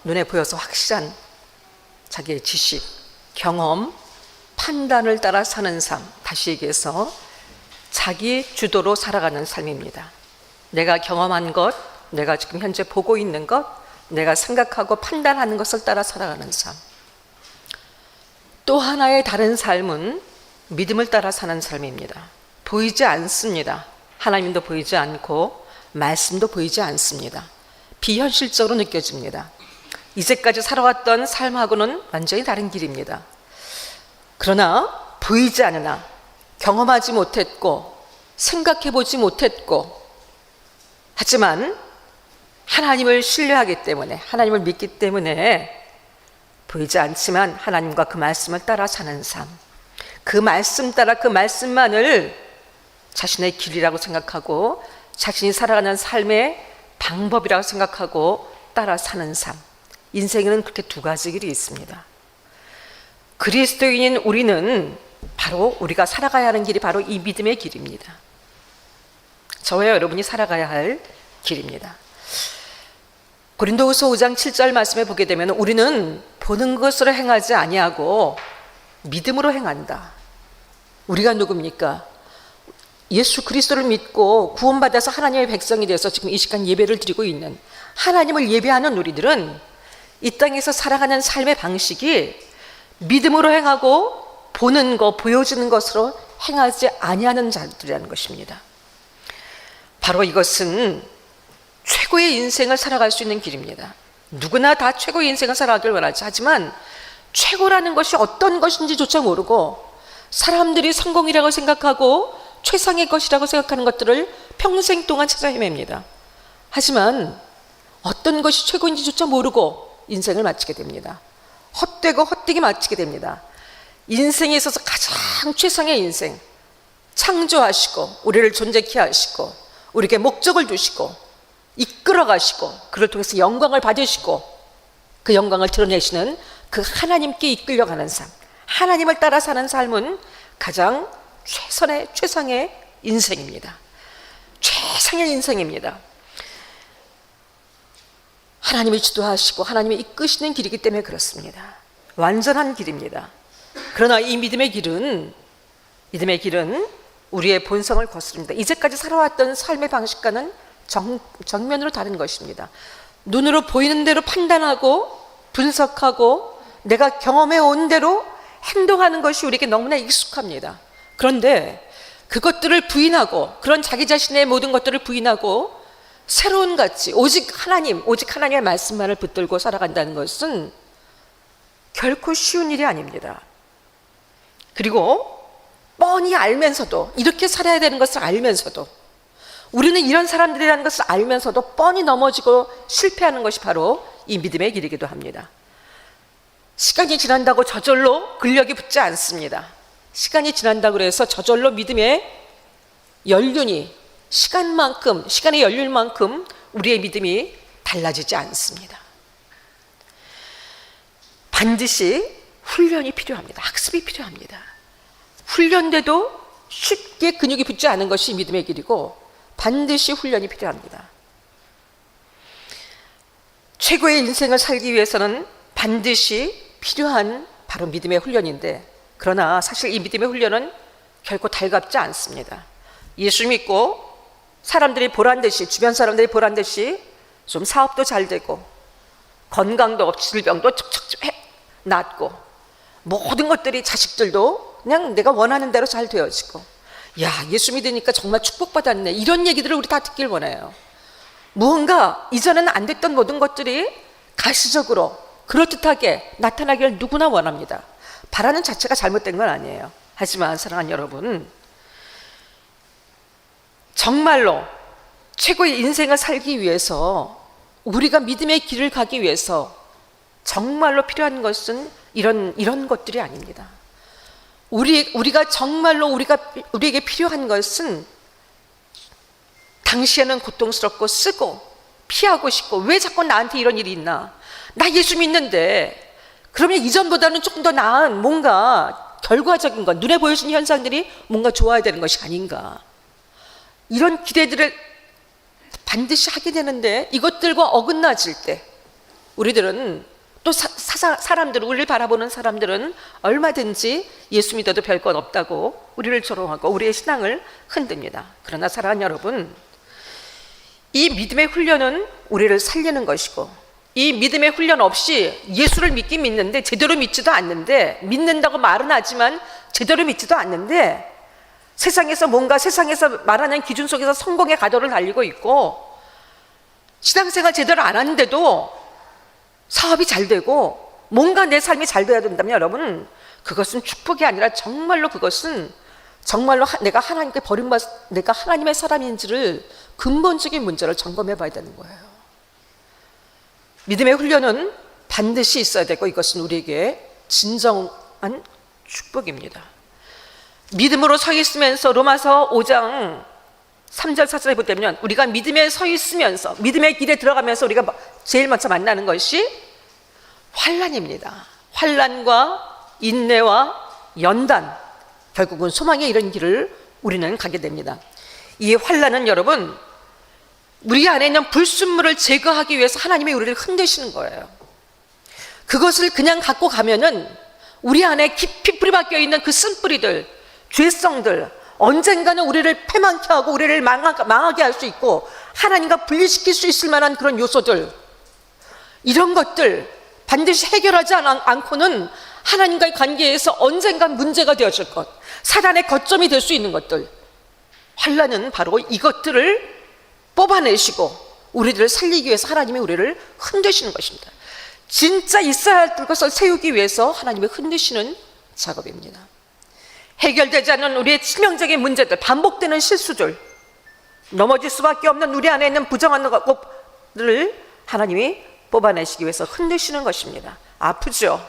눈에 보여서 확실한 자기의 지식, 경험, 판단을 따라 사는 삶, 다시 얘기해서 자기 주도로 살아가는 삶입니다. 내가 경험한 것, 내가 지금 현재 보고 있는 것, 내가 생각하고 판단하는 것을 따라 살아가는 삶. 또 하나의 다른 삶은 믿음을 따라 사는 삶입니다. 보이지 않습니다. 하나님도 보이지 않고 말씀도 보이지 않습니다. 비현실적으로 느껴집니다. 이제까지 살아왔던 삶하고는 완전히 다른 길입니다. 그러나 보이지 않으나 경험하지 못했고 생각해보지 못했고 하지만 하나님을 신뢰하기 때문에, 하나님을 믿기 때문에 보이지 않지만 하나님과 그 말씀을 따라 사는 삶, 그 말씀 따라 그 말씀만을 자신의 길이라고 생각하고 자신이 살아가는 삶의 방법이라고 생각하고 따라 사는 삶. 인생에는 그렇게 두 가지 길이 있습니다. 그리스도인인 우리는 바로 우리가 살아가야 하는 길이 바로 이 믿음의 길입니다. 저와 여러분이 살아가야 할 길입니다. 고린도후서 5장 7절 말씀에 보게 되면 우리는 보는 것으로 행하지 아니하고 믿음으로 행한다. 우리가 누굽니까? 예수 그리스도를 믿고 구원받아서 하나님의 백성이 되어서 지금 이 시간 예배를 드리고 있는 하나님을 예배하는 우리들은 이 땅에서 살아가는 삶의 방식이 믿음으로 행하고 보는 것, 보여주는 것으로 행하지 아니하는 자들이라는 것입니다. 바로 이것은 최고의 인생을 살아갈 수 있는 길입니다. 누구나 다 최고의 인생을 살아가길 원하지. 하지만 최고라는 것이 어떤 것인지조차 모르고 사람들이 성공이라고 생각하고 최상의 것이라고 생각하는 것들을 평생 동안 찾아 헤맵니다. 하지만 어떤 것이 최고인지조차 모르고 인생을 마치게 됩니다. 헛되고 헛되게 마치게 됩니다. 인생에 있어서 가장 최상의 인생, 창조하시고 우리를 존재케 하시고 우리에게 목적을 두시고 이끌어 가시고 그를 통해서 영광을 받으시고 그 영광을 드러내시는 그 하나님께 이끌려가는 삶, 하나님을 따라 사는 삶은 가장 최상의 인생입니다. 최상의 인생입니다. 하나님이 주도하시고 하나님이 이끄시는 길이기 때문에 그렇습니다. 완전한 길입니다. 그러나 이 믿음의 길은 우리의 본성을 거스릅니다. 이제까지 살아왔던 삶의 방식과는 정면으로 다른 것입니다. 눈으로 보이는 대로 판단하고 분석하고 내가 경험해 온 대로 행동하는 것이 우리에게 너무나 익숙합니다. 그런데 그것들을 부인하고 그런 자기 자신의 모든 것들을 부인하고 새로운 가치, 오직 하나님의 말씀만을 붙들고 살아간다는 것은 결코 쉬운 일이 아닙니다. 그리고 뻔히 알면서도, 이렇게 살아야 되는 것을 알면서도, 우리는 이런 사람들이라는 것을 알면서도 뻔히 넘어지고 실패하는 것이 바로 이 믿음의 길이기도 합니다. 시간이 지난다고 저절로 근력이 붙지 않습니다. 시간이 지난다고 해서 저절로 믿음의 연륜이 시간의 연륜만큼 우리의 믿음이 달라지지 않습니다. 반드시 훈련이 필요합니다. 학습이 필요합니다. 훈련돼도 쉽게 근육이 붙지 않은 것이 믿음의 길이고 반드시 훈련이 필요합니다. 최고의 인생을 살기 위해서는 반드시 필요한 바로 믿음의 훈련인데, 그러나 사실 이 믿음의 훈련은 결코 달갑지 않습니다. 예수 믿고 사람들이 보란듯이, 주변 사람들이 보란듯이 좀 사업도 잘 되고 건강도 없고 질병도 척척 낫고 모든 것들이, 자식들도 그냥 내가 원하는 대로 잘 되어지고, 야, 예수 믿으니까 정말 축복받았네, 이런 얘기들을 우리 다 듣길 원해요. 무언가 이전에는 안 됐던 모든 것들이 가시적으로 그럴듯하게 나타나기를 누구나 원합니다. 바라는 자체가 잘못된 건 아니에요. 하지만 사랑하는 여러분, 정말로 최고의 인생을 살기 위해서, 우리가 믿음의 길을 가기 위해서 정말로 필요한 것은 이런 것들이 아닙니다. 우리가 정말로 우리에게 필요한 것은, 당시에는 고통스럽고 쓰고 피하고 싶고, 왜 자꾸 나한테 이런 일이 있나, 나 예수 믿는데 그러면 이전보다는 조금 더 나은 뭔가 결과적인 것, 눈에 보여지는 현상들이 뭔가 좋아야 되는 것이 아닌가, 이런 기대들을 반드시 하게 되는데, 이것들과 어긋나질 때, 우리들은 또 사람들, 우리를 바라보는 사람들은 얼마든지 예수 믿어도 별 것 없다고 우리를 조롱하고 우리의 신앙을 흔듭니다. 그러나 사랑하는 여러분, 이 믿음의 훈련은 우리를 살리는 것이고, 이 믿음의 훈련 없이 예수를 믿긴 믿는데 제대로 믿지도 않는데, 믿는다고 말은 하지만 제대로 믿지도 않는데, 세상에서 말하는 기준 속에서 성공의 가도를 달리고 있고, 신앙생활 제대로 안 하는데도 사업이 잘 되고 뭔가 내 삶이 잘 돼야 된다면 여러분, 그것은 축복이 아니라 정말로 그것은 정말로 내가 하나님께 버림받, 내가 하나님의 사람인지를 근본적인 문제를 점검해 봐야 되는 거예요. 믿음의 훈련은 반드시 있어야 되고, 이것은 우리에게 진정한 축복입니다. 믿음으로 서 있으면서 로마서 5장 3절 4절에 보면, 우리가 믿음에 서 있으면서 믿음의 길에 들어가면서 우리가 제일 먼저 만나는 것이 환난입니다. 환난과 인내와 연단, 결국은 소망의 이런 길을 우리는 가게 됩니다. 이 환난은 여러분, 우리 안에 있는 불순물을 제거하기 위해서 하나님이 우리를 흔드시는 거예요. 그것을 그냥 갖고 가면은 우리 안에 깊이 뿌리박혀 있는 그 쓴뿌리들, 죄성들, 언젠가는 우리를 패망케 하고 우리를 망하게 할 수 있고 하나님과 분리시킬 수 있을 만한 그런 요소들, 이런 것들 반드시 해결하지 않고는 하나님과의 관계에서 언젠간 문제가 되어질 것, 사단의 거점이 될 수 있는 것들, 환난은 바로 이것들을 뽑아내시고 우리들을 살리기 위해서 하나님이 우리를 흔드시는 것입니다. 진짜 있어야 할 것을 세우기 위해서 하나님이 흔드시는 작업입니다. 해결되지 않는 우리의 치명적인 문제들, 반복되는 실수들, 넘어질 수밖에 없는 우리 안에 있는 부정한 것들을 하나님이 뽑아내시기 위해서 흔드시는 것입니다. 아프죠?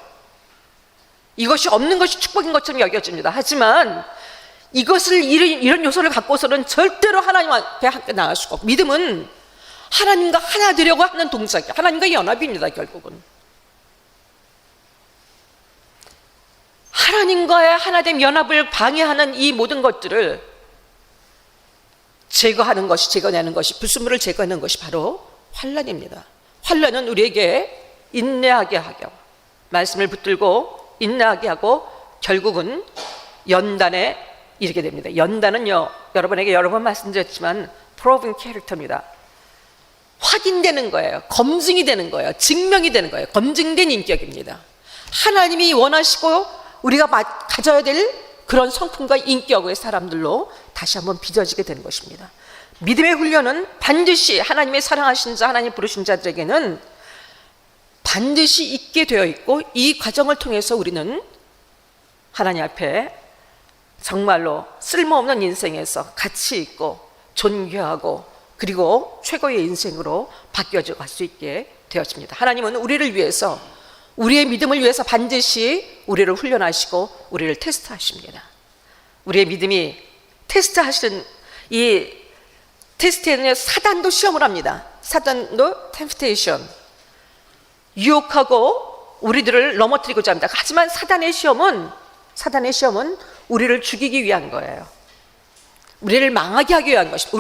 이것이 없는 것이 축복인 것처럼 여겨집니다. 하지만 이것을, 이런 요소를 갖고서는 절대로 하나님 앞에 함께 나갈 수가 없고, 믿음은 하나님과 하나 되려고 하는 동작이에요. 하나님과의 연합입니다. 결국은 하나님과의 하나됨 연합을 방해하는 이 모든 것들을 제거하는 것이, 제거내는 것이, 불순물을 제거하는 것이 바로 환난입니다. 환난은 우리에게 인내하게 하고, 말씀을 붙들고 인내하게 하고 결국은 연단에 이르게 됩니다. 연단은요, 여러분에게 여러 번 말씀드렸지만 proven character입니다. 확인되는 거예요. 검증이 되는 거예요. 증명이 되는 거예요. 검증된 인격입니다. 하나님이 원하시고 우리가 가져야 될 그런 성품과 인격의 사람들로 다시 한번 빚어지게 되는 것입니다. 믿음의 훈련은 반드시 하나님의 사랑하신 자, 하나님 부르신 자들에게는 반드시 있게 되어 있고, 이 과정을 통해서 우리는 하나님 앞에 정말로 쓸모없는 인생에서 가치 있고 존귀하고 그리고 최고의 인생으로 바뀌어져 갈 수 있게 되어집니다. 하나님은 우리를 위해서, 우리의 믿음을 위해서 반드시 우리를 훈련하시고 우리를 테스트하십니다. 우리의 믿음이 테스트하시는 이 테스트에는 사단도 시험을 합니다. 사단도 템프테이션, 유혹하고 우리들을 넘어뜨리고자 합니다. 하지만 사단의 시험은 우리를 죽이기 위한 거예요. 우리를 망하게 하기 위한 것입니다.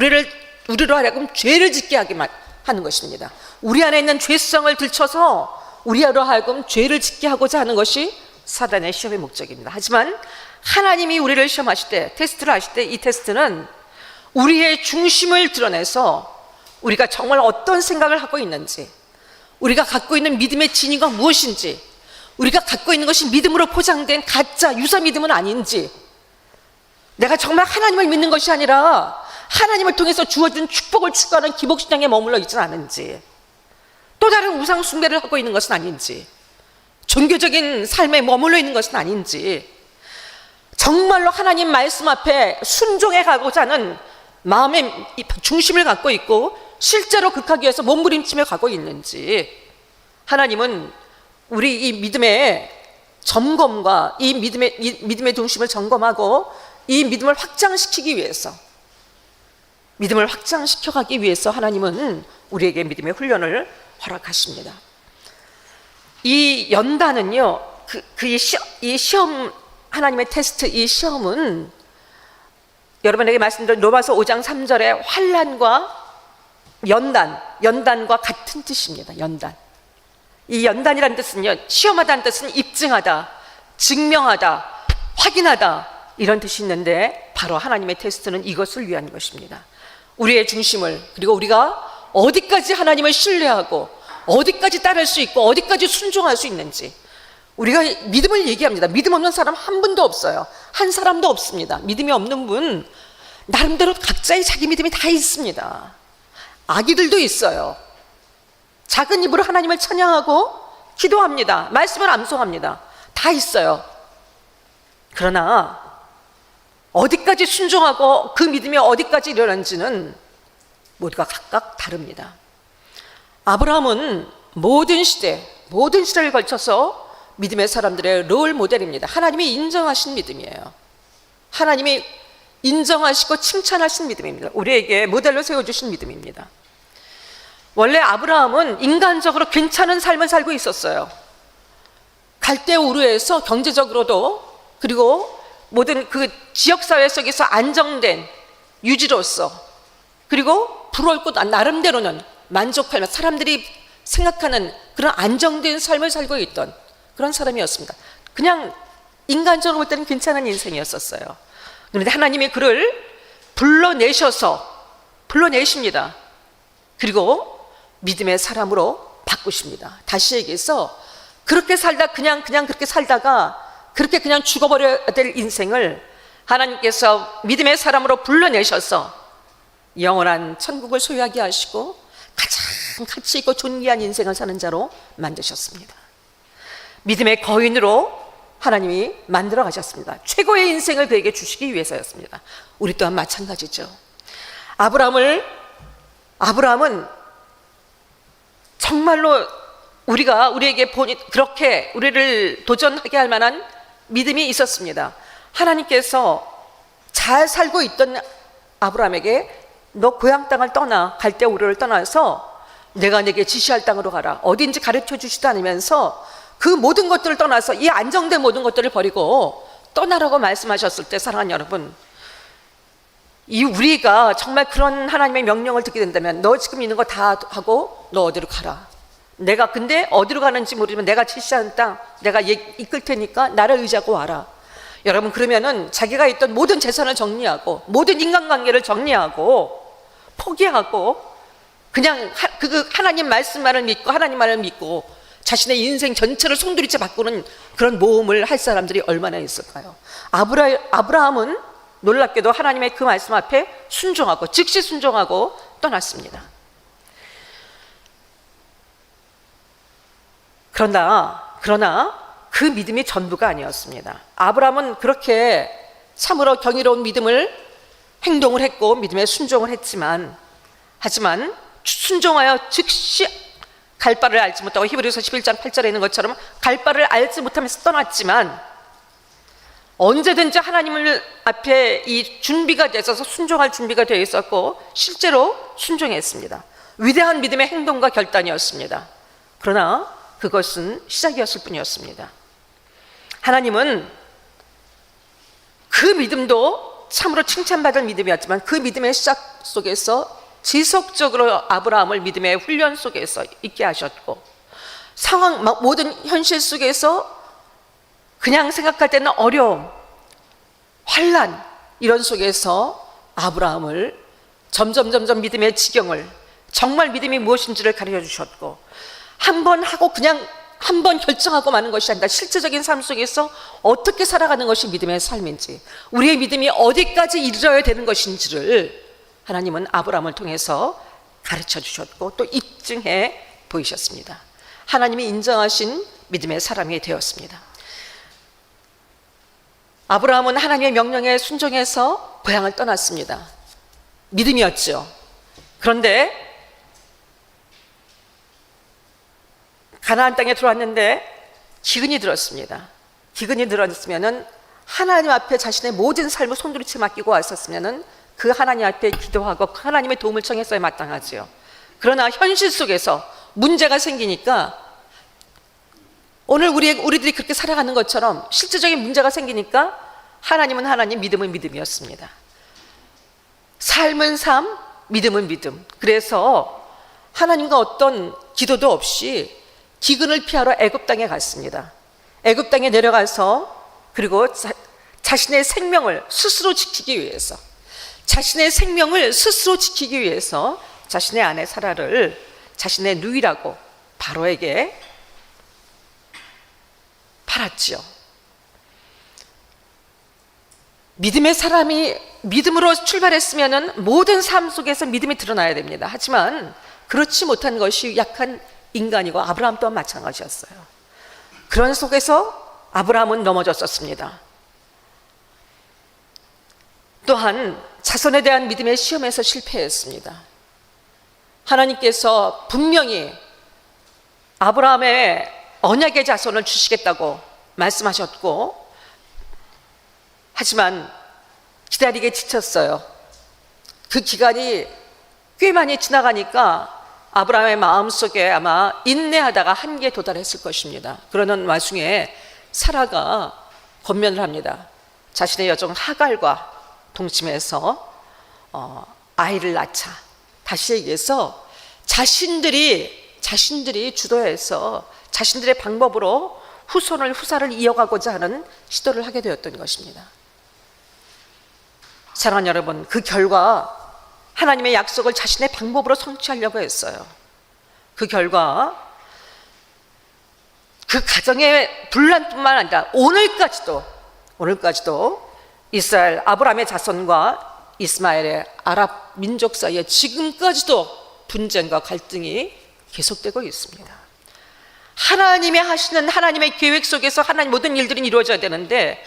우리로 하여금 죄를 짓게 하게 하는 것입니다. 우리 안에 있는 죄성을 들춰서 우리로 하여금 죄를 짓게 하고자 하는 것이 사단의 시험의 목적입니다. 하지만 하나님이 우리를 시험하실 때, 테스트를 하실 때, 이 테스트는 우리의 중심을 드러내서 우리가 정말 어떤 생각을 하고 있는지, 우리가 갖고 있는 믿음의 진위가 무엇인지, 우리가 갖고 있는 것이 믿음으로 포장된 가짜 유사 믿음은 아닌지, 내가 정말 하나님을 믿는 것이 아니라 하나님을 통해서 주어진 축복을 추구하는 기복신앙에 머물러 있지는 않은지, 또 다른 우상 숭배를 하고 있는 것은 아닌지, 종교적인 삶에 머물러 있는 것은 아닌지, 정말로 하나님 말씀 앞에 순종해 가고자 하는 마음의 중심을 갖고 있고 실제로 극하기 위해서 몸부림치며 가고 있는지, 하나님은 우리 이 믿음의 점검과 이 믿음의 중심을 점검하고 이 믿음을 확장시키기 위해서, 믿음을 확장시켜 가기 위해서 하나님은 우리에게 믿음의 훈련을 허락하십니다. 이 연단은요, 이 시험, 하나님의 테스트, 이 시험은 여러분에게 말씀드린 로마서 5장 3절의 환난과 연단과 같은 뜻입니다. 이 연단이라는 뜻은요, 시험하다는 뜻은 입증하다, 증명하다, 확인하다 이런 뜻이 있는데 바로 하나님의 테스트는 이것을 위한 것입니다. 우리의 중심을, 그리고 우리가 어디까지 하나님을 신뢰하고 어디까지 따를 수 있고 어디까지 순종할 수 있는지. 우리가 믿음을 얘기합니다. 믿음 없는 사람 한 분도 없어요. 한 사람도 없습니다. 믿음이 없는 분 나름대로 각자의 자기 믿음이 다 있습니다. 아기들도 있어요. 작은 입으로 하나님을 찬양하고 기도합니다. 말씀을 암송합니다. 다 있어요. 그러나 어디까지 순종하고 그 믿음이 어디까지 일어난지는 모두가 각각 다릅니다. 아브라함은 모든 시대를 걸쳐서 믿음의 사람들의 롤 모델입니다. 하나님이 인정하신 믿음이에요. 하나님이 인정하시고 칭찬하신 믿음입니다. 우리에게 모델로 세워주신 믿음입니다. 원래 아브라함은 인간적으로 괜찮은 삶을 살고 있었어요. 갈대 우르에서 경제적으로도, 그리고 모든 그 지역사회 속에서 안정된 유지로서, 그리고 부러울고 나름대로는 만족할 만한, 사람들이 생각하는 그런 안정된 삶을 살고 있던 그런 사람이었습니다. 그냥 인간적으로 볼 때는 괜찮은 인생이었었어요. 그런데 하나님이 그를 불러내십니다. 그리고 믿음의 사람으로 바꾸십니다. 다시 얘기해서 그렇게 살다 그냥 그렇게 살다가 그렇게 그냥 죽어버려야 될 인생을 하나님께서 믿음의 사람으로 불러내셔서 영원한 천국을 소유하게 하시고 가장 가치 있고 존귀한 인생을 사는 자로 만드셨습니다. 믿음의 거인으로 하나님이 만들어 가셨습니다. 최고의 인생을 그에게 주시기 위해서였습니다. 우리 또한 마찬가지죠. 아브라함은 정말로 우리에게 그렇게 우리를 도전하게 할 만한 믿음이 있었습니다. 하나님께서 잘 살고 있던 아브라함에게 너 고향 땅을 떠나, 갈대 우르를 떠나서 내가 내게 지시할 땅으로 가라, 어딘지 가르쳐 주지도 않으면서 그 모든 것들을 떠나서 이 안정된 모든 것들을 버리고 떠나라고 말씀하셨을 때, 사랑하는 여러분, 우리가 정말 그런 하나님의 명령을 듣게 된다면 너 지금 있는 거 다 하고 너 어디로 가라. 내가 근데 어디로 가는지 모르지만 내가 지시하는 땅 내가 이끌 테니까 나를 의지하고 와라. 여러분, 그러면은 자기가 있던 모든 재산을 정리하고 모든 인간관계를 정리하고 포기하고 그냥 하나님 말씀만을 믿고 하나님 말을 믿고 자신의 인생 전체를 송두리째 바꾸는 그런 모험을 할 사람들이 얼마나 있을까요? 아브라함은 놀랍게도 하나님의 그 말씀 앞에 즉시 순종하고 떠났습니다. 그러나 그 믿음이 전부가 아니었습니다. 아브라함은 그렇게 참으로 경이로운 행동을 했고 믿음에 순종을 하지만 순종하여 즉시 갈 바를 알지 못하고, 히브리서 11장 8절에 있는 것처럼 갈 바를 알지 못하면서 떠났지만 언제든지 하나님 앞에 이 준비가 되어서 순종할 준비가 되어 있었고 실제로 순종했습니다. 위대한 믿음의 행동과 결단이었습니다. 그러나 그것은 시작이었을 뿐이었습니다. 하나님은 그 믿음도 참으로 칭찬받을 믿음이었지만 그 믿음의 시작 속에서 지속적으로 아브라함을 믿음의 훈련 속에서 있게 하셨고, 모든 현실 속에서 그냥 생각할 때는 어려움, 환난 이런 속에서 아브라함을 점점 믿음의 지경을, 정말 믿음이 무엇인지를 가르쳐 주셨고, 한 번 하고 그냥 한 번 결정하고 마는 것이 아니라 실제적인 삶 속에서 어떻게 살아가는 것이 믿음의 삶인지, 우리의 믿음이 어디까지 이르러야 되는 것인지를 하나님은 아브라함을 통해서 가르쳐 주셨고 또 입증해 보이셨습니다. 하나님이 인정하신 믿음의 사람이 되었습니다. 아브라함은 하나님의 명령에 순종해서 고향을 떠났습니다. 믿음이었죠. 그런데 가나안 땅에 들어왔는데 기근이 들었습니다. 기근이 들었으면은 하나님 앞에 자신의 모든 삶을 손두리째 맡기고 왔었으면은 그 하나님 앞에 기도하고 그 하나님의 도움을 청했어야 마땅하지요. 그러나 현실 속에서 문제가 생기니까, 오늘 우리들이 그렇게 살아가는 것처럼 실제적인 문제가 생기니까 하나님은 하나님, 믿음은 믿음이었습니다. 삶은 삶, 믿음은 믿음. 그래서 하나님과 어떤 기도도 없이 기근을 피하러 애굽 땅에 갔습니다. 애굽 땅에 내려가서 그리고 자신의 생명을 스스로 지키기 위해서 자신의 아내 사라를 자신의 누이라고 바로에게 팔았지요. 믿음의 사람이 믿음으로 출발했으면 모든 삶 속에서 믿음이 드러나야 됩니다. 하지만 그렇지 못한 것이 약한 인간이고 아브라함 또한 마찬가지였어요. 그런 속에서 아브라함은 넘어졌었습니다. 또한 자손에 대한 믿음의 시험에서 실패했습니다. 하나님께서 분명히 아브라함의 언약의 자손을 주시겠다고 말씀하셨고, 하지만 기다리게 지쳤어요. 그 기간이 꽤 많이 지나가니까 아브라함의 마음속에 아마 인내하다가 한계에 도달했을 것입니다. 그러는 와중에 사라가 권면을 합니다. 자신의 여종 하갈과 동침해서 아이를 낳자. 다시 얘기해서 자신들이 주도해서 자신들의 방법으로 후사를 이어가고자 하는 시도를 하게 되었던 것입니다. 사랑하는 여러분, 그 결과 하나님의 약속을 자신의 방법으로 성취하려고 했어요. 그 결과 그 가정의 분란뿐만 아니라 오늘까지도 이스라엘 아브라함의 자손과 이스마엘의 아랍 민족 사이에 지금까지도 분쟁과 갈등이 계속되고 있습니다. 하나님이 하시는 하나님의 계획 속에서 하나님 모든 일들이 이루어져야 되는데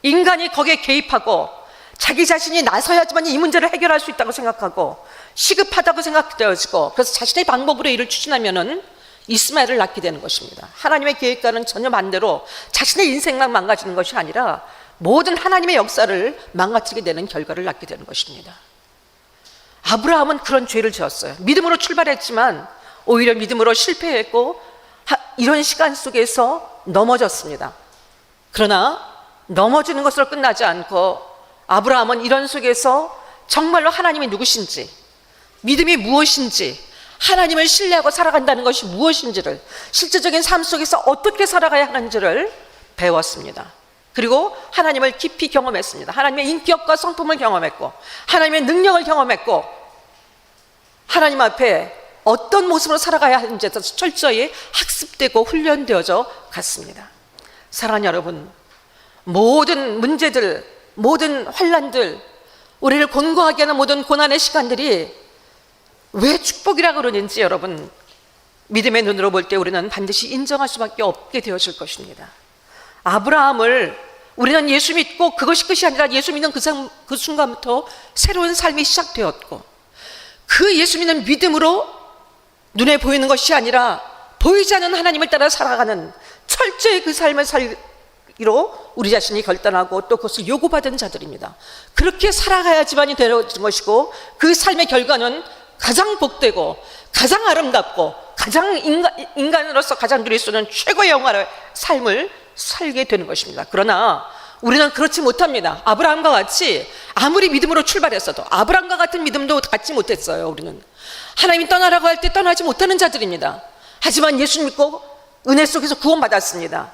인간이 거기에 개입하고 자기 자신이 나서야지만 이 문제를 해결할 수 있다고 생각하고 시급하다고 생각되어지고 그래서 자신의 방법으로 일을 추진하면은 이스마엘을 낳게 되는 것입니다. 하나님의 계획과는 전혀 반대로 자신의 인생만 망가지는 것이 아니라 모든 하나님의 역사를 망가뜨리게 되는 결과를 낳게 되는 것입니다. 아브라함은 그런 죄를 지었어요. 믿음으로 출발했지만 오히려 믿음으로 실패했고 이런 시간 속에서 넘어졌습니다. 그러나 넘어지는 것으로 끝나지 않고 아브라함은 이런 속에서 정말로 하나님이 누구신지, 믿음이 무엇인지, 하나님을 신뢰하고 살아간다는 것이 무엇인지를, 실제적인 삶 속에서 어떻게 살아가야 하는지를 배웠습니다. 그리고 하나님을 깊이 경험했습니다. 하나님의 인격과 성품을 경험했고 하나님의 능력을 경험했고 하나님 앞에 어떤 모습으로 살아가야 하는지에 대해서 철저히 학습되고 훈련되어져 갔습니다. 사랑하는 여러분, 모든 문제들, 모든 환난들, 우리를 곤고하게 하는 모든 고난의 시간들이 왜 축복이라고 그러는지 여러분 믿음의 눈으로 볼 때 우리는 반드시 인정할 수밖에 없게 되어질 것입니다. 아브라함을 우리는 예수 믿고 그것이 끝이 아니라 예수 믿는 그 순간부터 새로운 삶이 시작되었고 그 예수 믿는 믿음으로 눈에 보이는 것이 아니라 보이지 않는 하나님을 따라 살아가는 철저히 그 삶을 살기로 우리 자신이 결단하고 또 그것을 요구받은 자들입니다. 그렇게 살아가야지만이 되는 것이고 그 삶의 결과는 가장 복되고 가장 아름답고 가장 인간으로서 가장 누릴 수 있는 최고의 영화의 삶을 살게 되는 것입니다. 그러나 우리는 그렇지 못합니다. 아브라함과 같이 아무리 믿음으로 출발했어도 아브라함과 같은 믿음도 갖지 못했어요. 우리는 하나님이 떠나라고 할 때 떠나지 못하는 자들입니다. 하지만 예수 믿고 은혜 속에서 구원받았습니다.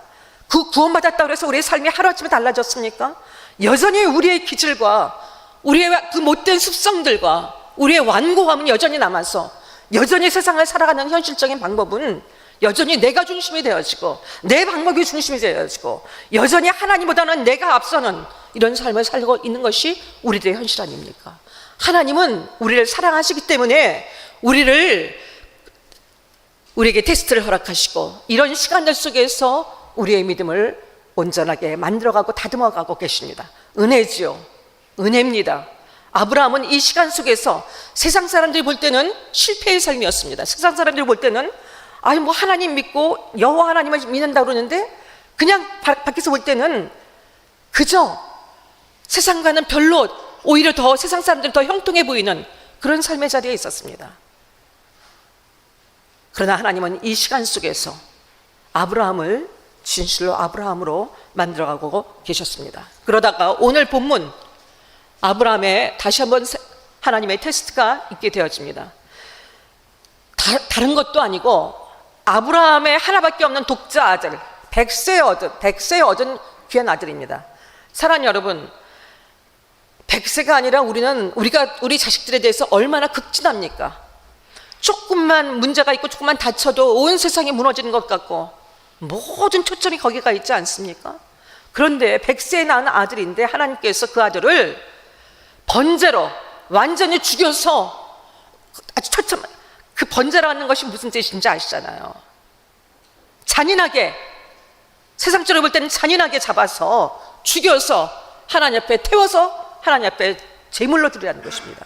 그 구원받았다고 해서 우리의 삶이 하루아침에 달라졌습니까? 여전히 우리의 기질과 우리의 그 못된 습성들과 우리의 완고함은 여전히 남아서 여전히 세상을 살아가는 현실적인 방법은 여전히 내가 중심이 되어지고 내 방법이 중심이 되어지고 여전히 하나님보다는 내가 앞서는 이런 삶을 살고 있는 것이 우리들의 현실 아닙니까? 하나님은 우리를 사랑하시기 때문에 우리에게 테스트를 허락하시고 이런 시간들 속에서 우리의 믿음을 온전하게 만들어가고 다듬어가고 계십니다. 은혜지요. 은혜입니다. 아브라함은 이 시간 속에서 세상 사람들이 볼 때는 실패의 삶이었습니다. 세상 사람들이 볼 때는 하나님 믿고 여호와 하나님을 믿는다고 그러는데 그냥 밖에서 볼 때는 그저 세상과는 별로 오히려 더 세상 사람들이 더 형통해 보이는 그런 삶의 자리에 있었습니다. 그러나 하나님은 이 시간 속에서 아브라함을 진실로 아브라함으로 만들어가고 계셨습니다. 그러다가 오늘 본문 아브라함의 다시 한번 하나님의 테스트가 있게 되어집니다. 다른 것도 아니고 아브라함의 하나밖에 없는 독자 아들, 백세에 얻은 귀한 아들입니다. 사랑하는 여러분, 백세가 아니라 우리 자식들에 대해서 얼마나 극진합니까? 조금만 문제가 있고 조금만 다쳐도 온 세상이 무너지는 것 같고 모든 초점이 거기가 있지 않습니까? 그런데 백세에 낳은 아들인데 하나님께서 그 아들을 번제로 완전히 죽여서 아주 그 번제라는 것이 무슨 뜻인지 아시잖아요. 잔인하게, 세상적으로 볼 때는 잔인하게 잡아서 죽여서 하나님 앞에 태워서 하나님 앞에 제물로 드리라는 것입니다.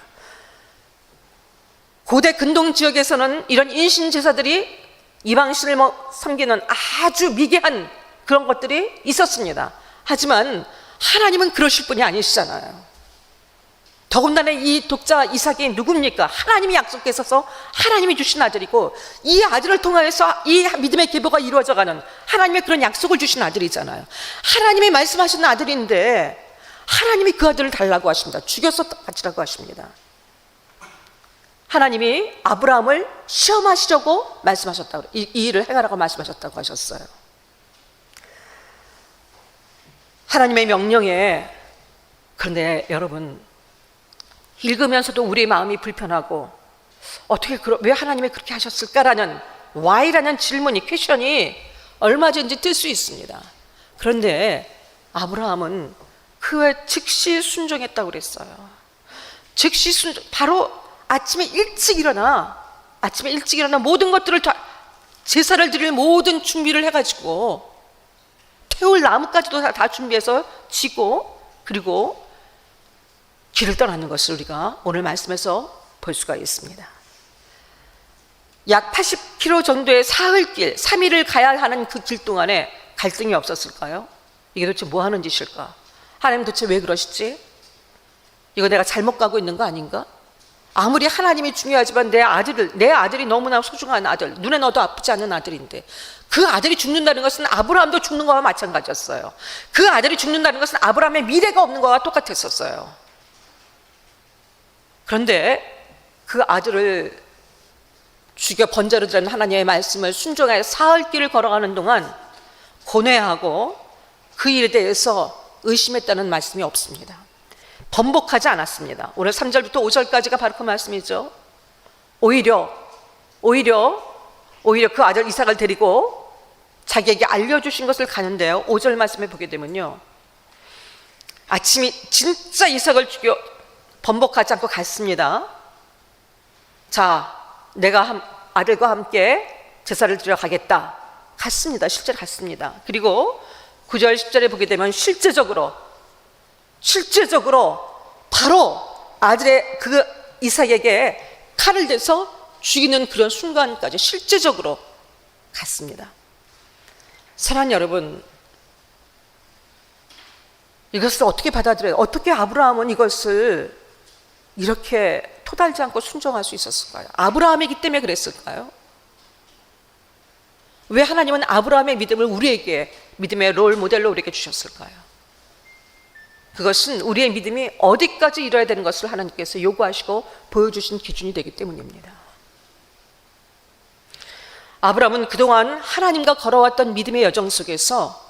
고대 근동 지역에서는 이런 인신 제사들이 이방신을 섬기는 아주 미개한 그런 것들이 있었습니다. 하지만 하나님은 그러실 분이 아니시잖아요. 더군다나 이 독자 이삭이 누굽니까? 하나님이 약속하셔서 하나님이 주신 아들이고, 이 아들을 통하여서 이 믿음의 계보가 이루어져가는 하나님의 그런 약속을 주신 아들이잖아요. 하나님이 말씀하신 아들인데 하나님이 그 아들을 달라고 하십니다. 죽여서 바치라고 하십니다. 하나님이 아브라함을 시험하시려고 말씀하셨다고, 이 일을 행하라고 말씀하셨다고 하셨어요. 하나님의 명령에, 그런데 여러분, 읽으면서도 우리의 마음이 불편하고 왜 하나님이 그렇게 하셨을까라는 why라는 질문이, 퀘션이 얼마든지 뜰 수 있습니다. 그런데 아브라함은 그에 즉시 순종했다고 그랬어요. 즉시 순종, 바로 아침에 일찍 일어나 모든 것들을 다, 제사를 드릴 모든 준비를 해가지고 태울 나무까지도 다 준비해서 지고, 그리고 길을 떠나는 것을 우리가 오늘 말씀에서 볼 수가 있습니다. 약 80km 정도의 사흘길, 3일을 가야 하는 그 길 동안에 갈등이 없었을까요? 이게 도대체 뭐 하는 짓일까? 하나님 도대체 왜 그러시지? 이거 내가 잘못 가고 있는 거 아닌가? 아무리 하나님이 중요하지만 내 아들이 너무나 소중한 아들, 눈에 넣어도 아프지 않는 아들인데, 그 아들이 죽는다는 것은 아브라함도 죽는 거와 마찬가지였어요. 그 아들이 죽는다는 것은 아브라함의 미래가 없는 거와 똑같았었어요. 그런데 그 아들을 죽여 번제로 드리는 하나님의 말씀을 순종하여 사흘길을 걸어가는 동안 고뇌하고 그 일에 대해서 의심했다는 말씀이 없습니다. 번복하지 않았습니다. 오늘 3절부터 5절까지가 바로 그 말씀이죠. 오히려 그 아들 이삭을 데리고 자기에게 알려주신 것을 가는데요, 5절 말씀에 보게 되면요, 아침이 진짜 이삭을 죽여 번복하지 않고 갔습니다. 자, 내가 아들과 함께 제사를 드려 가겠다. 갔습니다. 실제로 갔습니다. 그리고 9절 10절에 보게 되면 실제적으로 바로 아들의 그 이삭에게 칼을 대서 죽이는 그런 순간까지 실제적으로 갔습니다. 사랑하는 여러분, 이것을 어떻게 받아들여요? 어떻게 아브라함은 이것을 이렇게 토달지 않고 순종할 수 있었을까요? 아브라함이기 때문에 그랬을까요? 왜 하나님은 아브라함의 믿음을 우리에게 믿음의 롤 모델로 우리에게 주셨을까요? 그것은 우리의 믿음이 어디까지 이뤄야 되는 것을 하나님께서 요구하시고 보여주신 기준이 되기 때문입니다. 아브라함은 그동안 하나님과 걸어왔던 믿음의 여정 속에서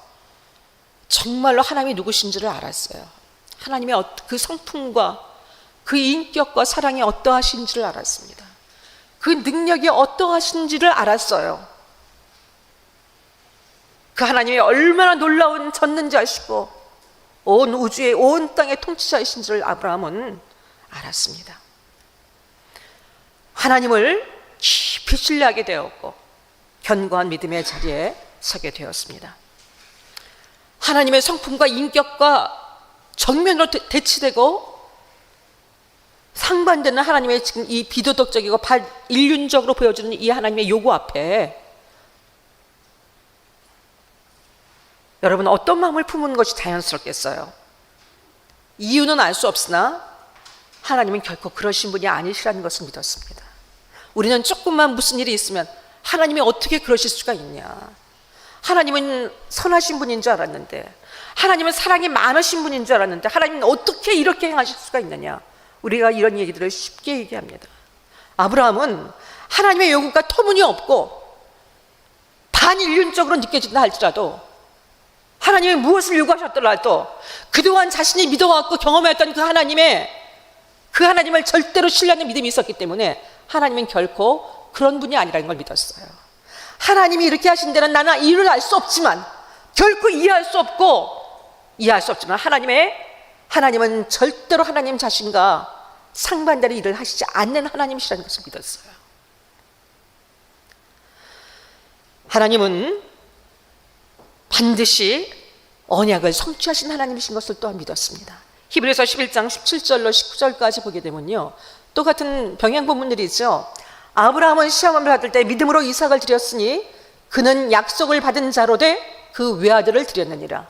정말로 하나님이 누구신지를 알았어요. 하나님의 그 성품과 그 인격과 사랑이 어떠하신지를 알았습니다. 그 능력이 어떠하신지를 알았어요. 그 하나님이 얼마나 놀라운 전능자시고 온 우주의 온 땅의 통치자이신지를 아브라함은 알았습니다. 하나님을 깊이 신뢰하게 되었고 견고한 믿음의 자리에 서게 되었습니다. 하나님의 성품과 인격과 정면으로 대치되고 상반되는 하나님의 지금 이 비도덕적이고 인륜적으로 보여주는 이 하나님의 요구 앞에 여러분 어떤 마음을 품은 것이 자연스럽겠어요? 이유는 알 수 없으나 하나님은 결코 그러신 분이 아니시라는 것을 믿었습니다. 우리는 조금만 무슨 일이 있으면 하나님이 어떻게 그러실 수가 있냐, 하나님은 선하신 분인 줄 알았는데, 하나님은 사랑이 많으신 분인 줄 알았는데 하나님은 어떻게 이렇게 행하실 수가 있느냐, 우리가 이런 얘기들을 쉽게 얘기합니다. 아브라함은 하나님의 요구가 터무니없고 반인륜적으로 느껴진다 할지라도, 하나님이 무엇을 요구하셨더라도 그동안 자신이 믿어왔고 경험했던 그 하나님을 절대로 신뢰하는 믿음이 있었기 때문에 하나님은 결코 그런 분이 아니라는 걸 믿었어요. 하나님이 이렇게 하신 데는 나는 이유를 알 수 없지만, 결코 이해할 수 없지만 하나님은 절대로 하나님 자신과 상반되는 일을 하시지 않는 하나님이시라는 것을 믿었어요. 하나님은 반드시 언약을 성취하신 하나님이신 것을 또한 믿었습니다. 히브리서 11장 17절로 19절까지 보게 되면요, 똑같은 병행 본문들이죠. 아브라함은 시험을 받을 때 믿음으로 이삭을 드렸으니 그는 약속을 받은 자로 돼 그 외아들을 드렸느니라.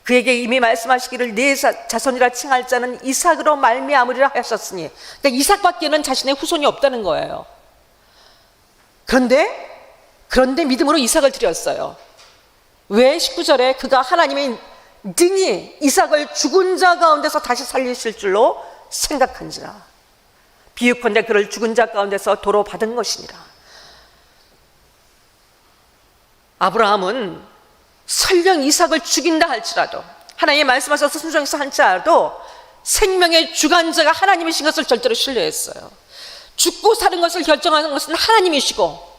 그에게 이미 말씀하시기를 네 자손이라 칭할 자는 이삭으로 말미암으리라 하셨으니, 그러니까 이삭밖에는 자신의 후손이 없다는 거예요. 그런데 믿음으로 이삭을 드렸어요. 왜? 19절에 그가 하나님의 능히 이삭을 죽은 자 가운데서 다시 살리실 줄로 생각한지라. 비유컨대 그를 죽은 자 가운데서 도로 받은 것이니라. 아브라함은 설령 이삭을 죽인다 할지라도, 하나님이 말씀하셔서 순종해서 할지라도 생명의 주관자가 하나님이신 것을 절대로 신뢰했어요. 죽고 사는 것을 결정하는 것은 하나님이시고,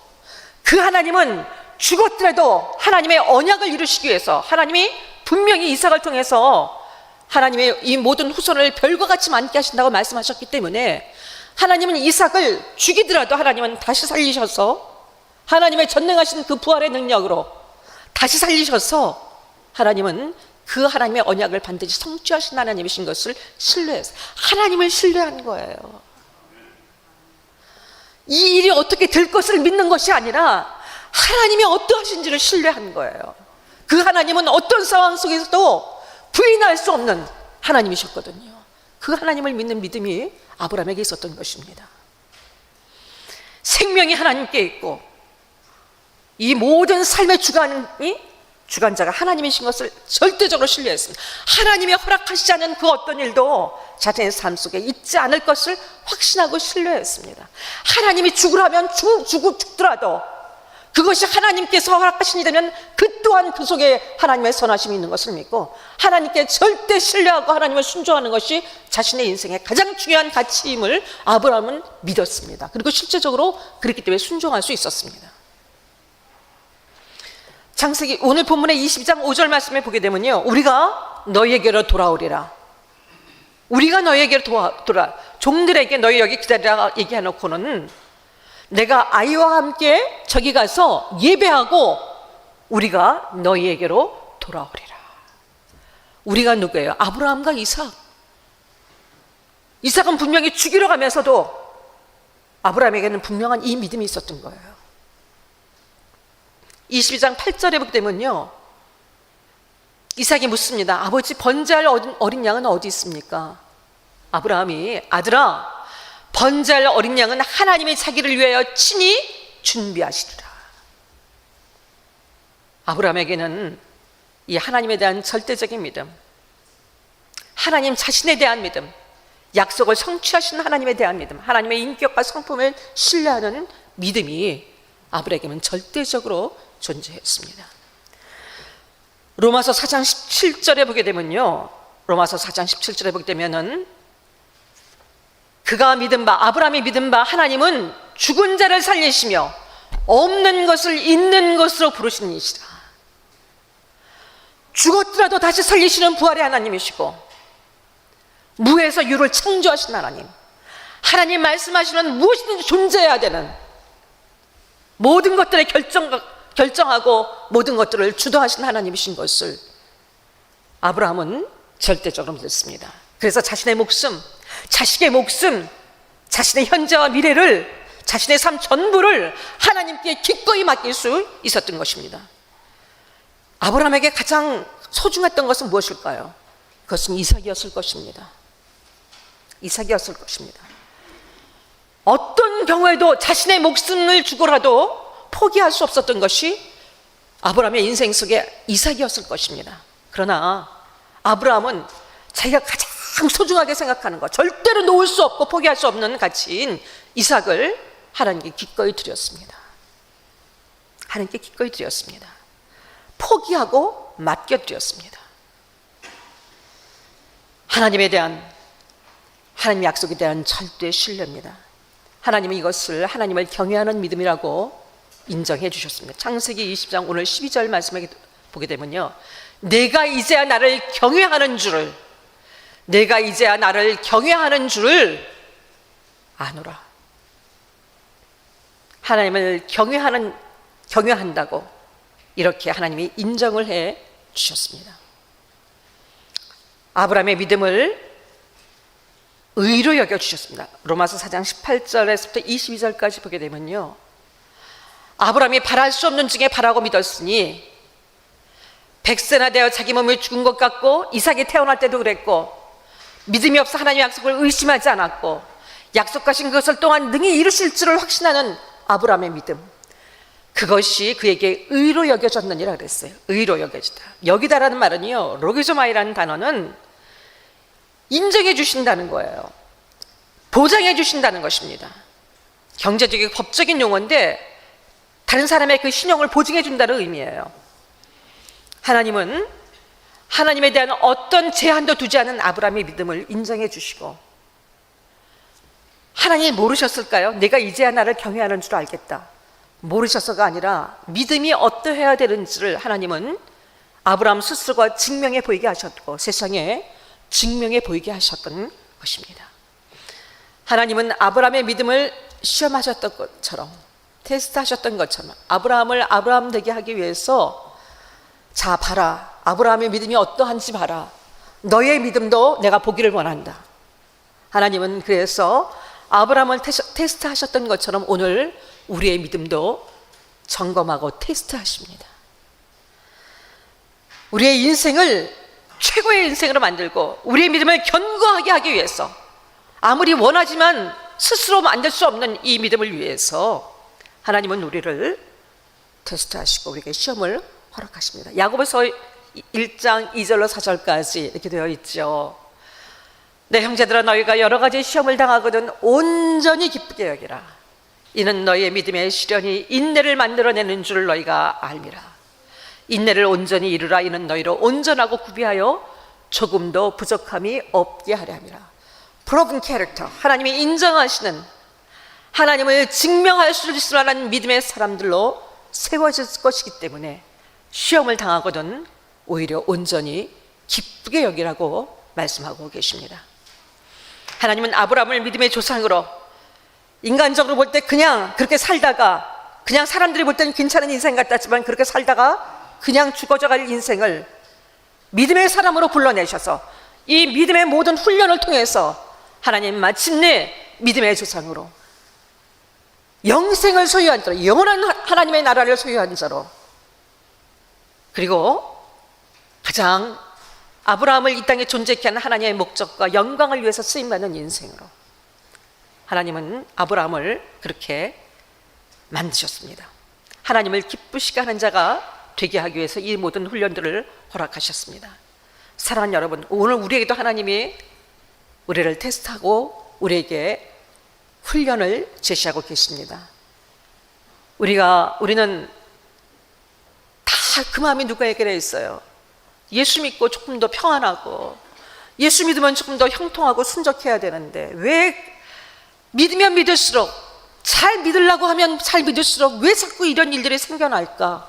그 하나님은 죽었더라도 하나님의 언약을 이루시기 위해서 하나님이 분명히 이삭을 통해서 하나님의 이 모든 후손을 별과 같이 많게 하신다고 말씀하셨기 때문에, 하나님은 이삭을 죽이더라도 하나님은 다시 살리셔서 하나님의 전능하신 그 부활의 능력으로 다시 살리셔서 하나님은 그 하나님의 언약을 반드시 성취하신 하나님이신 것을 신뢰해서 하나님을 신뢰한 거예요. 이 일이 어떻게 될 것을 믿는 것이 아니라 하나님이 어떠하신지를 신뢰한 거예요. 그 하나님은 어떤 상황 속에서도 부인할 수 없는 하나님이셨거든요. 그 하나님을 믿는 믿음이 아브라함에게 있었던 것입니다. 생명이 하나님께 있고 이 모든 삶의 주관자가 하나님이신 것을 절대적으로 신뢰했습니다. 하나님이 허락하시지 않은 그 어떤 일도 자신의 삶 속에 있지 않을 것을 확신하고 신뢰했습니다. 하나님이 죽으라면 죽더라도 그것이 하나님께서 허락하신 일이면 그 또한 그 속에 하나님의 선하심이 있는 것을 믿고, 하나님께 절대 신뢰하고 하나님을 순종하는 것이 자신의 인생의 가장 중요한 가치임을 아브라함은 믿었습니다. 그리고 실제적으로 그렇기 때문에 순종할 수 있었습니다. 창세기 오늘 본문의 22장 5절 말씀을 보게 되면요, 우리가 너희에게로 돌아오리라. 우리가 너희에게로 돌아, 종들에게 너희 여기 기다리라 얘기해놓고는 내가 아이와 함께 저기 가서 예배하고 우리가 너희에게로 돌아오리라. 우리가 누구예요? 아브라함과 이삭. 이삭은 분명히 죽이러 가면서도 아브라함에게는 분명한 이 믿음이 있었던 거예요. 22장 8절에 보게 되면요, 이삭이 묻습니다. 아버지, 번제할 어린 양은 어디 있습니까? 아브라함이, 아들아, 번제할 어린 양은 하나님의 자기를 위하여 친히 준비하시리라. 아브라함에게는 이 하나님에 대한 절대적인 믿음, 하나님 자신에 대한 믿음, 약속을 성취하신 하나님에 대한 믿음, 하나님의 인격과 성품을 신뢰하는 믿음이 아브라함에게는 절대적으로 존재했습니다. 로마서 4장 17절에 보게 되면요, 로마서 4장 17절에 보게 되면은 그가 믿은 바, 아브라함이 믿은 바 하나님은 죽은 자를 살리시며 없는 것을 있는 것으로 부르시는 이시라. 죽었더라도 다시 살리시는 부활의 하나님이시고, 무에서 유를 창조하신 하나님, 하나님 말씀하시는 무엇이든지 존재해야 되는, 모든 것들을 결정하고 모든 것들을 주도하신 하나님이신 것을 아브라함은 절대적으로 믿습니다. 그래서 자신의 목숨, 자식의 목숨, 자신의 현재와 미래를, 자신의 삶 전부를 하나님께 기꺼이 맡길 수 있었던 것입니다. 아브라함에게 가장 소중했던 것은 무엇일까요? 그것은 이삭이었을 것입니다. 이삭이었을 것입니다. 어떤 경우에도 자신의 목숨을 주고라도 포기할 수 없었던 것이 아브라함의 인생 속에 이삭이었을 것입니다. 그러나 아브라함은 자기가 가장 소중하게 생각하는 것, 절대로 놓을 수 없고 포기할 수 없는 가치인 이삭을 하나님께 기꺼이 드렸습니다. 하나님께 기꺼이 드렸습니다. 포기하고 맡겨드렸습니다. 하나님에 대한, 하나님 약속에 대한 절대의 신뢰입니다. 하나님은 이것을 하나님을 경외하는 믿음이라고 인정해 주셨습니다. 창세기 20장 오늘 12절 말씀에 보게 되면요, 내가 이제야 나를 경외하는 줄을, 내가 이제야 나를 경외하는 줄을 아노라. 하나님을 경외한다고 이렇게 하나님이 인정을 해 주셨습니다. 아브라함의 믿음을 의로 여겨주셨습니다. 로마서 4장 18절에서부터 22절까지 보게 되면요, 아브라함이 바랄 수 없는 중에 바라고 믿었으니 100세나 되어 자기 몸이 죽은 것 같고, 이삭이 태어날 때도 그랬고, 믿음이 없어 하나님의 약속을 의심하지 않았고, 약속하신 것을 또한 능히 이루실 줄을 확신하는 아브라함의 믿음, 그것이 그에게 의로 여겨졌느니라 그랬어요. 의로 여겨지다. 여기다라는 말은요, 로기조마이라는 단어는 인정해 주신다는 거예요. 보장해 주신다는 것입니다. 경제적이고 법적인 용어인데 다른 사람의 그 신용을 보증해 준다는 의미예요. 하나님은 하나님에 대한 어떤 제한도 두지 않은 아브라함의 믿음을 인정해 주시고, 하나님이 모르셨을까요? 내가 이제야 나를 경외하는 줄 알겠다. 모르셔서가 아니라 믿음이 어떠해야 되는지를 하나님은 아브라함 스스로가 증명해 보이게 하셨고, 세상에 증명해 보이게 하셨던 것입니다. 하나님은 아브라함의 믿음을 시험하셨던 것처럼, 테스트하셨던 것처럼 아브라함을 아브라함 되게 하기 위해서, 자 봐라, 아브라함의 믿음이 어떠한지 봐라, 너의 믿음도 내가 보기를 원한다. 하나님은 그래서 아브라함을 테스트하셨던 것처럼 오늘 우리의 믿음도 점검하고 테스트하십니다. 우리의 인생을 최고의 인생으로 만들고 우리의 믿음을 견고하게 하기 위해서, 아무리 원하지만 스스로 만들 수 없는 이 믿음을 위해서 하나님은 우리를 테스트하시고 우리에게 시험을 허락하십니다. 야고보서 1장 2절로 4절까지 이렇게 되어 있죠. 내 형제들아, 너희가 여러 가지 시험을 당하거든 온전히 기쁘게 여기라. 이는 너희의 믿음의 시련이 인내를 만들어내는 줄 너희가 알미라. 인내를 온전히 이루라. 이는 너희로 온전하고 구비하여 조금도 부족함이 없게 하려 함이라. proven character, 하나님이 인정하시는, 하나님을 증명할 수 있을 만한 믿음의 사람들로 세워질 것이기 때문에 시험을 당하거든 오히려 온전히 기쁘게 여기라고 말씀하고 계십니다. 하나님은 아브라함을 믿음의 조상으로, 인간적으로 볼 때 그냥 그렇게 살다가, 그냥 사람들이 볼 때는 괜찮은 인생 같았지만 그렇게 살다가 그냥 죽어져갈 인생을 믿음의 사람으로 불러내셔서 이 믿음의 모든 훈련을 통해서 하나님 마침내 믿음의 조상으로, 영생을 소유한 자로, 영원한 하나님의 나라를 소유한 자로, 그리고 가장 아브라함을 이 땅에 존재케 한 하나님의 목적과 영광을 위해서 쓰임받는 인생으로 하나님은 아브라함을 그렇게 만드셨습니다. 하나님을 기쁘시게 하는 자가 되게 하기 위해서 이 모든 훈련들을 허락하셨습니다. 사랑하는 여러분, 오늘 우리에게도 하나님이 우리를 테스트하고 우리에게 훈련을 제시하고 계십니다. 우리는 다 그 마음이 누구에게 있어요. 예수 믿고 조금 더 평안하고, 예수 믿으면 조금 더 형통하고 순적해야 되는데, 왜 믿으면 믿을수록, 잘 믿으려고 하면 잘 믿을수록 왜 자꾸 이런 일들이 생겨날까?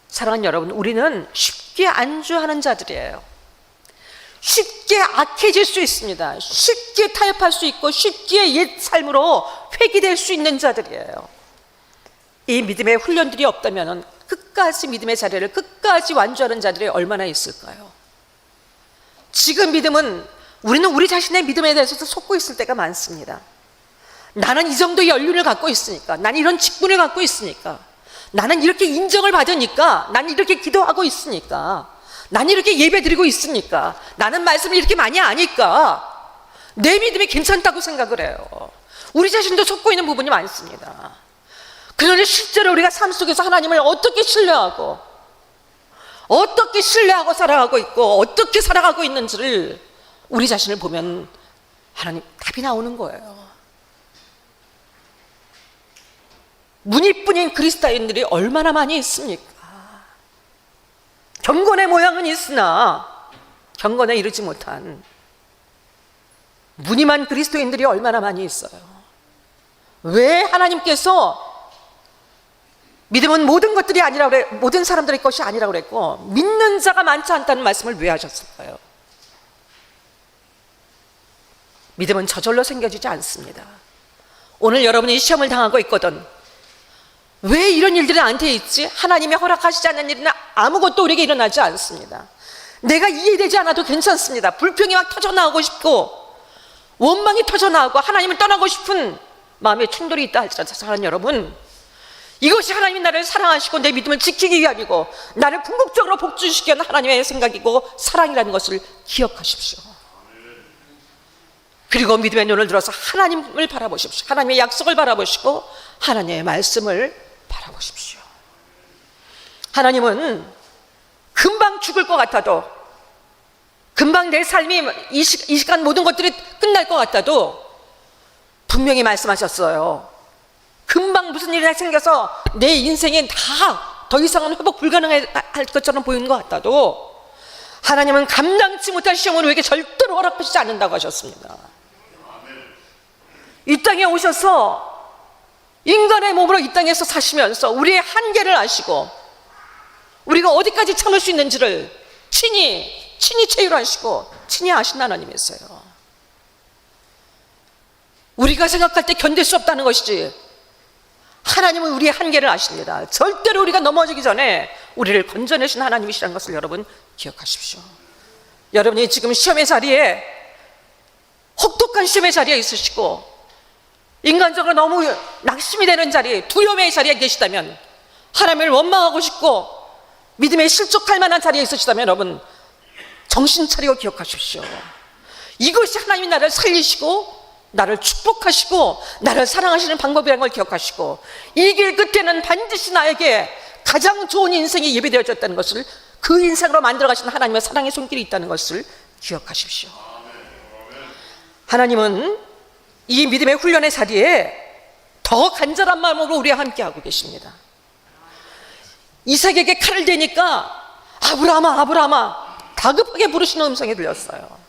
사랑하는 여러분, 우리는 쉽게 안주하는 자들이에요. 쉽게 악해질 수 있습니다. 쉽게 타협할 수 있고 쉽게 옛 삶으로 회귀될 수 있는 자들이에요. 이 믿음의 훈련들이 없다면 끝까지 믿음의 자리를 끝까지 완주하는 자들이 얼마나 있을까요? 지금 믿음은, 우리는 우리 자신의 믿음에 대해서도 속고 있을 때가 많습니다. 나는 이 정도의 연륜을 갖고 있으니까, 나는 이런 직분을 갖고 있으니까, 나는 이렇게 인정을 받으니까, 나는 이렇게 기도하고 있으니까, 나는 이렇게 예배 드리고 있으니까, 나는 말씀을 이렇게 많이 아니까 내 믿음이 괜찮다고 생각을 해요. 우리 자신도 속고 있는 부분이 많습니다. 그런데 실제로 우리가 삶 속에서 하나님을 어떻게 신뢰하고 살아가고 있고 어떻게 살아가고 있는지를 우리 자신을 보면 하나님 답이 나오는 거예요. 무늬뿐인 그리스도인들이 얼마나 많이 있습니까? 경건의 모양은 있으나 경건에 이르지 못한 무늬만 그리스도인들이 얼마나 많이 있어요. 왜 하나님께서 믿음은 모든 것들이 아니라 그래, 모든 사람들의 것이 아니라고 그랬고 믿는 자가 많지 않다는 말씀을 왜 하셨을까요? 믿음은 저절로 생겨지지 않습니다. 오늘 여러분이 시험을 당하고 있거든. 왜 이런 일들이 나한테 있지? 하나님이 허락하시지 않는 일은 아무것도 우리에게 일어나지 않습니다. 내가 이해되지 않아도 괜찮습니다. 불평이 막 터져나오고 싶고 원망이 터져나오고 하나님을 떠나고 싶은 마음의 충돌이 있다 할지라도 사랑하는 여러분, 이것이 하나님이 나를 사랑하시고 내 믿음을 지키기 위함이고 나를 궁극적으로 복주시기 위한 하나님의 생각이고 사랑이라는 것을 기억하십시오. 그리고 믿음의 눈을 들어서 하나님을 바라보십시오. 하나님의 약속을 바라보시고 하나님의 말씀을 바라보십시오. 하나님은 금방 죽을 것 같아도, 금방 내 삶이 이 시간 모든 것들이 끝날 것 같아도 분명히 말씀하셨어요. 금방 무슨 일이 생겨서 내 인생이 다 더 이상은 회복 불가능할 것처럼 보이는 것 같아도 하나님은 감당치 못할 시험을 우리에게 절대로 허락하시지 않는다고 하셨습니다. 이 땅에 오셔서 인간의 몸으로 이 땅에서 사시면서 우리의 한계를 아시고 우리가 어디까지 참을 수 있는지를 친히 체휼하시고 친히 아신 하나님이세요. 우리가 생각할 때 견딜 수 없다는 것이지 하나님은 우리의 한계를 아십니다. 절대로 우리가 넘어지기 전에 우리를 건져내신 하나님이시라는 것을 여러분 기억하십시오. 여러분이 지금 시험의 자리에, 혹독한 시험의 자리에 있으시고 인간적으로 너무 낙심이 되는 자리, 두려움의 자리에 계시다면, 하나님을 원망하고 싶고 믿음에 실족할 만한 자리에 있으시다면 여러분 정신 차리고 기억하십시오. 이것이 하나님이 나를 살리시고 나를 축복하시고 나를 사랑하시는 방법이라는 걸 기억하시고 이 길 끝에는 반드시 나에게 가장 좋은 인생이 예비되어졌다는 것을, 그 인생으로 만들어 가시는 하나님의 사랑의 손길이 있다는 것을 기억하십시오. 하나님은 이 믿음의 훈련의 자리에 더 간절한 마음으로 우리와 함께하고 계십니다. 이삭에게 칼을 대니까 아브라함아 다급하게 부르시는 음성이 들렸어요.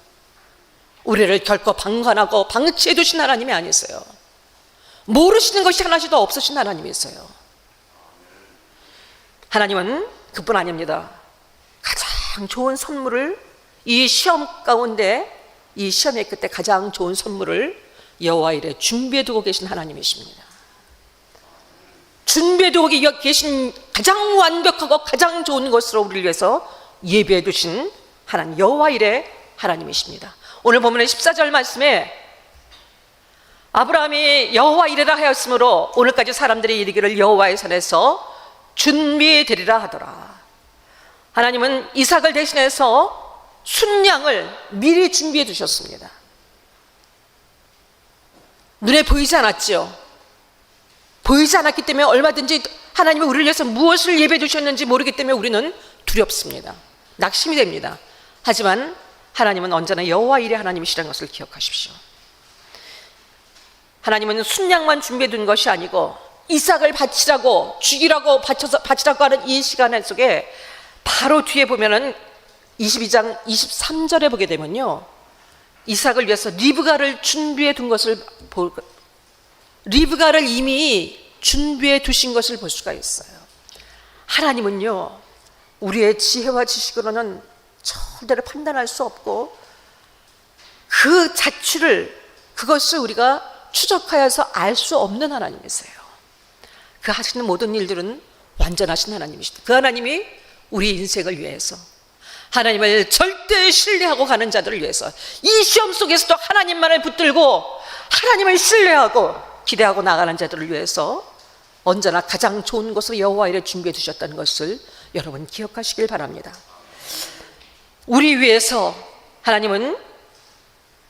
우리를 결코 방관하고 방치해 두신 하나님이 아니세요. 모르시는 것이 하나씩도 없으신 하나님이세요. 하나님은 그뿐 아닙니다. 가장 좋은 선물을, 이 시험 가운데, 이 시험의 끝에 가장 좋은 선물을 여호와 이레 준비해 두고 계신 하나님이십니다. 준비해 두고 계신 가장 완벽하고 가장 좋은 것으로 우리를 위해서 예비해 두신 하나님, 여호와 이레 하나님이십니다. 오늘 본문의 14절 말씀에 아브라함이 여호와 이레라 하였으므로 오늘까지 사람들이 이르기를 여호와의 산에서 준비되리라 하더라. 하나님은 이삭을 대신해서 순양을 미리 준비해 두셨습니다. 눈에 보이지 않았죠. 보이지 않았기 때문에 얼마든지 하나님이 우리를 위해서 무엇을 예배해 두셨는지 모르기 때문에 우리는 두렵습니다. 낙심이 됩니다. 하지만 하나님은 언제나 여호와 이레 하나님이시라는 것을 기억하십시오. 하나님은 순양만 준비해 둔 것이 아니고 이삭을 바치라고, 죽이라고 바치라고 하는 이 시간 속에 바로 뒤에 보면은 22장 23절에 보게 되면요, 이삭을 위해서 리브가를 준비해 둔 것을 리브가를 이미 준비해 두신 것을 볼 수가 있어요. 하나님은요, 우리의 지혜와 지식으로는 절대로 판단할 수 없고 그 자취를, 그것을 우리가 추적하여서 알 수 없는 하나님이세요. 그 하시는 모든 일들은 완전하신 하나님이시다. 그 하나님이 우리 인생을 위해서, 하나님을 절대 신뢰하고 가는 자들을 위해서, 이 시험 속에서도 하나님만을 붙들고 하나님을 신뢰하고 기대하고 나가는 자들을 위해서 언제나 가장 좋은 것으로 여호와 이레 준비해 두셨다는 것을 여러분 기억하시길 바랍니다. 우리 위해서 하나님은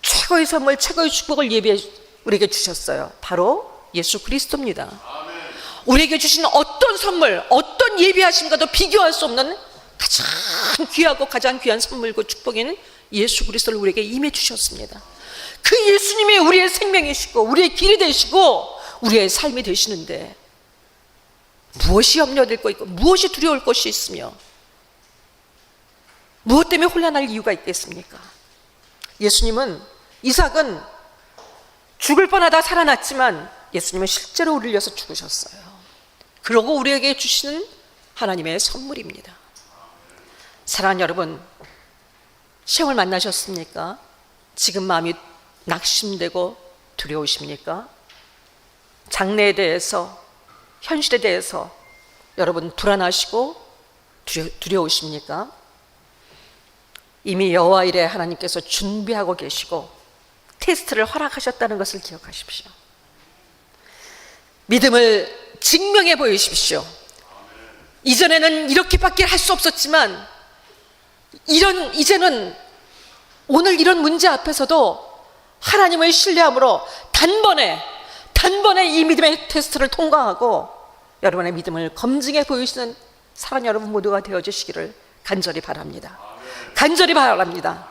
최고의 선물, 최고의 축복을 예비해 우리에게 주셨어요. 바로 예수 그리스도입니다. 우리에게 주신 어떤 선물, 어떤 예비하심과도 비교할 수 없는 가장 귀하고 가장 귀한 선물과 축복인 예수 그리스도를 우리에게 임해 주셨습니다. 그 예수님이 우리의 생명이시고 우리의 길이 되시고 우리의 삶이 되시는데 무엇이 염려될 거 있고 무엇이 두려울 것이 있으며 무엇 때문에 혼란할 이유가 있겠습니까? 예수님은, 이삭은 죽을 뻔하다 살아났지만 예수님은 실제로 우리를 위해서 죽으셨어요. 그러고 우리에게 주시는 하나님의 선물입니다. 사랑하는 여러분, 시험을 만나셨습니까? 지금 마음이 낙심되고 두려우십니까? 장래에 대해서, 현실에 대해서 여러분 불안하시고 두려우십니까? 이미 여호와 이레 하나님께서 준비하고 계시고 테스트를 허락하셨다는 것을 기억하십시오. 믿음을 증명해 보이십시오. 이전에는 이렇게밖에 할 수 없었지만 이제는 오늘 이런 문제 앞에서도 하나님을 신뢰함으로 단번에 이 믿음의 테스트를 통과하고 여러분의 믿음을 검증해 보이시는 사랑 여러분 모두가 되어주시기를 간절히 바랍니다. 간절히 바랍니다.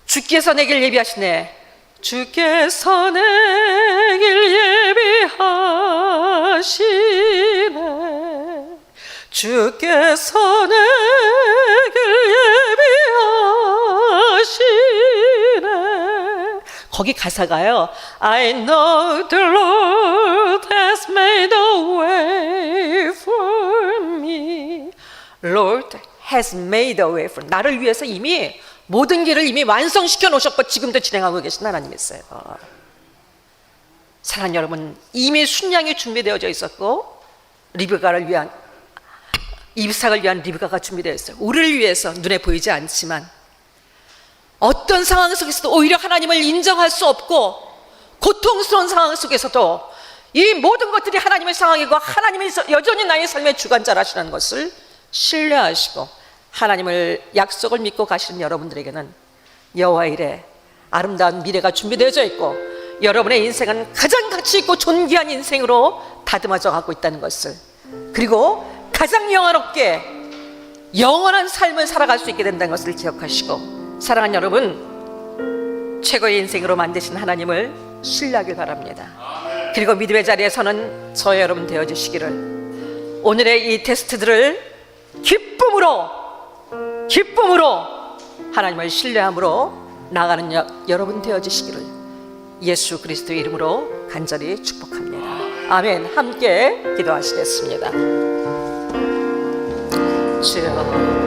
주께서 내길 예비하시네. 주께서 내길 예비하시네. 주께서 내길 예비하시네. 거기 가사가요, I know the Lord has made a way for me. Lord has made a way for, 나를 위해서 이미 모든 길을 이미 완성시켜 놓으셨고 지금도 진행하고 계신 하나님이세요. 사랑하는 여러분, 이미 순양이 준비되어져 있었고 이삭을 위한 리브가가 준비되어 있어요. 우리를 위해서 눈에 보이지 않지만 어떤 상황 속에서도 오히려 하나님을 인정할 수 없고 고통스러운 상황 속에서도 이 모든 것들이 하나님의 상황이고 하나님이 여전히 나의 삶의 주관자라시는 것을 신뢰하시고 하나님을 약속을 믿고 가시는 여러분들에게는 여호와 이레 아름다운 미래가 준비되어져 있고 여러분의 인생은 가장 가치 있고 존귀한 인생으로 다듬어져 가고 있다는 것을, 그리고 가장 영원롭게 영원한 삶을 살아갈 수 있게 된다는 것을 기억하시고, 사랑하는 여러분, 최고의 인생으로 만드신 하나님을 신뢰하길 바랍니다. 그리고 믿음의 자리에 서는 저와 여러분 되어주시기를, 오늘의 이 테스트들을 기쁨으로 하나님을 신뢰함으로 나가는 여러분 되어주시기를 예수 그리스도의 이름으로 간절히 축복합니다. 아멘. 함께 기도하시겠습니다. 주여